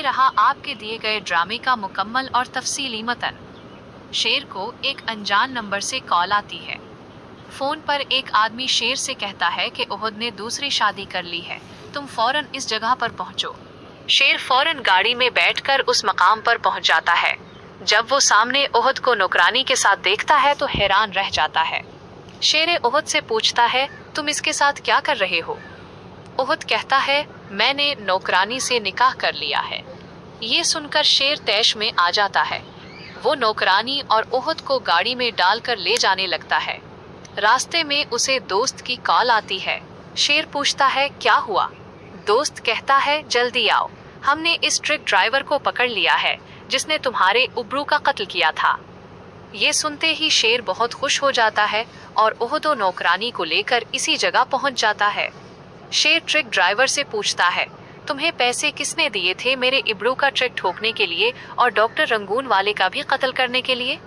रहा आपके दिए गए ड्रामे का मुकम्मल और तफसीली मतन। शेर को एक अनजान नंबर से कॉल आती है। फोन पर एक आदमी शेर से कहता है कि ओहद ने दूसरी शादी कर ली है, तुम फौरन इस जगह पर पहुंचो। शेर फौरन गाड़ी में बैठकर उस मकाम पर पहुंच जाता है। जब वो सामने ओहद को नौकरानी के साथ देखता है तो हैरान रह जाता है। शेर ओहद से पूछता है, तुम इसके साथ क्या कर रहे हो? ओहद कहता है, मैंने नौकरानी से निकाह कर लिया है। ये सुनकर शेर तैश में आ जाता है। वो नौकरानी और ओहद को गाड़ी में डालकर ले जाने लगता है। रास्ते में उसे दोस्त की कॉल आती है। शेर पूछता है, क्या हुआ? दोस्त कहता है, जल्दी आओ, हमने इस ट्रक ड्राइवर को पकड़ लिया है जिसने तुम्हारे उब्रू का कत्ल किया था। ये सुनते ही शेर बहुत खुश हो जाता है और ओहद और नौकरानी को लेकर इसी जगह पहुंच जाता है। शेर ट्रक ड्राइवर से पूछता है, तुम्हें पैसे किसने दिए थे मेरे इब्रू का ट्रक ठोकने के लिए और डॉक्टर रंगून वाले का भी कत्ल करने के लिए?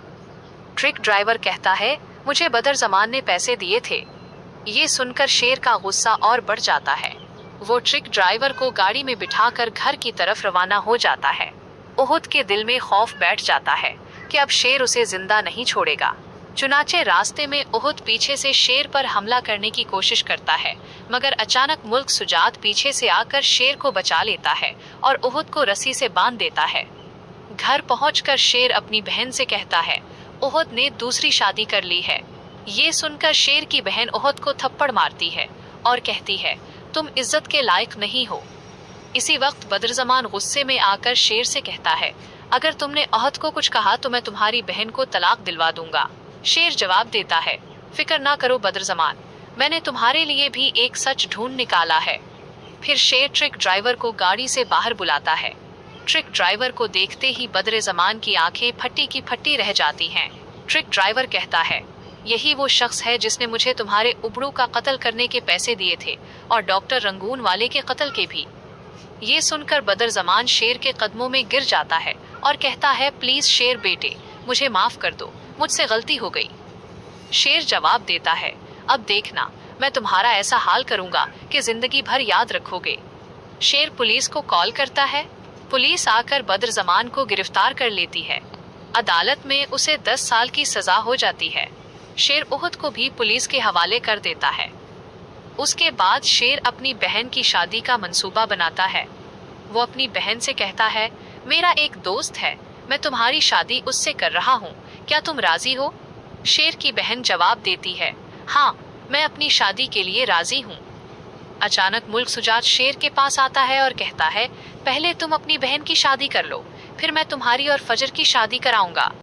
ट्रक ड्राइवर कहता है, मुझे बदर जमान ने पैसे दिए थे। ये सुनकर शेर का गुस्सा और बढ़ जाता है। वो ट्रक ड्राइवर को गाड़ी में बिठाकर घर की तरफ रवाना हो जाता है। ओहद के दिल में खौफ बैठ जाता है कि अब शेर उसे जिंदा नहीं छोड़ेगा। चुनाचे रास्ते में ओहद पीछे से शेर पर हमला करने की कोशिश करता है, मगर अचानक मुल्क सुजात पीछे से आकर शेर को बचा लेता है और ओहद को रस्सी से बांध देता है। घर पहुंचकर शेर अपनी बहन से कहता है, ओहद ने दूसरी शादी कर ली है। ये सुनकर शेर की बहन ओहद को थप्पड़ मारती है और कहती है, तुम इज्जत के लायक नहीं हो। इसी वक्त बदरजमान गुस्से में आकर शेर से कहता है, अगर तुमने ओहद को कुछ कहा तो मैं तुम्हारी बहन को तलाक दिलवा दूंगा। शेर जवाब देता है, फिक्र ना करो बदरजमान, मैंने तुम्हारे लिए भी एक सच ढूंढ निकाला है। फिर शेर ट्रक ड्राइवर को गाड़ी से बाहर बुलाता है। ट्रक ड्राइवर को देखते ही बदरजमान की आंखें फटी की फटी रह जाती हैं। ट्रक ड्राइवर कहता है, यही वो शख्स है जिसने मुझे तुम्हारे उबड़ू का कत्ल करने के पैसे दिए थे और डॉक्टर रंगून वाले के कत्ल के भी। ये सुनकर बदरजमान शेर के कदमों में गिर जाता है और कहता है, प्लीज शेर बेटे, मुझे माफ कर दो, मुझसे गलती हो गई। शेर जवाब देता है, अब देखना, मैं तुम्हारा ऐसा हाल करूंगा कि जिंदगी भर याद रखोगे। शेर पुलिस को कॉल करता है। पुलिस आकर बदरजमान को गिरफ्तार कर लेती है। अदालत में उसे 10 साल की सजा हो जाती है। शेर ओहद को भी पुलिस के हवाले कर देता है। उसके बाद शेर अपनी बहन की शादी का मंसूबा बनाता है। वो अपनी बहन से कहता है, मेरा एक दोस्त है, मैं तुम्हारी शादी उससे कर रहा हूँ, क्या तुम राजी हो? शेर की बहन जवाब देती है, हाँ, मैं अपनी शादी के लिए राजी हूँ। अचानक मुल्क सुजात शेर के पास आता है और कहता है, पहले तुम अपनी बहन की शादी कर लो, फिर मैं तुम्हारी और फजर की शादी कराऊंगा।